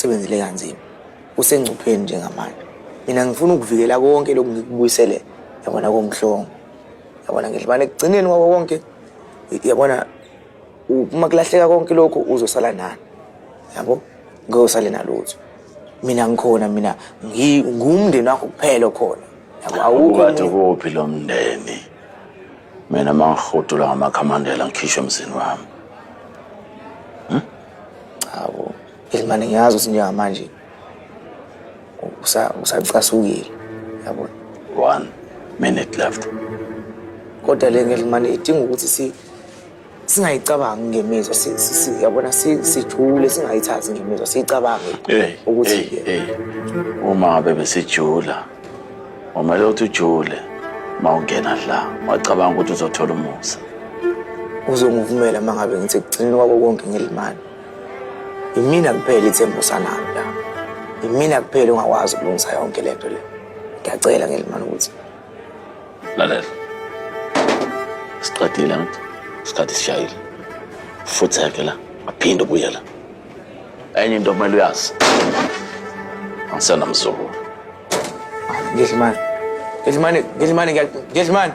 ukusebenzile kanzima usengcupheni njengamanje. Mina ngifuna ukuvikela konke lokhu ngikubuyisele yabona komhlongo. Yabona ngidlibane ekugcineni kwabo konke yabona uma kulahleka konke lokho uzosala nani. Yabo ngosale nalutho. Mina ngikhona mina ngumndeni wakho kuphela khona. Yabo awukho kade kuphi lo mndeni. Mina mangihudula ngamakhamandela ngikhishwe emzini wami. Hawo Gilman ngiyazi ukuthi njengamanje usacasukile yabo 1 minute left. Kodwa le Gilman idinga ukuthi singayicabangi ngemizwa yabona sijule singayithathi ngemizwa sicabange ukuthi uma ngabe besijula umele uthi ujule mawungena la wacabanga ukuthi uzothola umusa. Uzongivumela mangabe ngithi ekugcineni kwabo konke ngelimani imina kuphela ithembo sanami la. Imina kuphela ongakwazi ukulungisa yonke lento le. Ngiyacela ngelimani ukuthi lalela siqedile ngithi isikhathi sishayile futhi la aphinde ubuyela enye into kumele uyazi angisenamzukulu. Gilman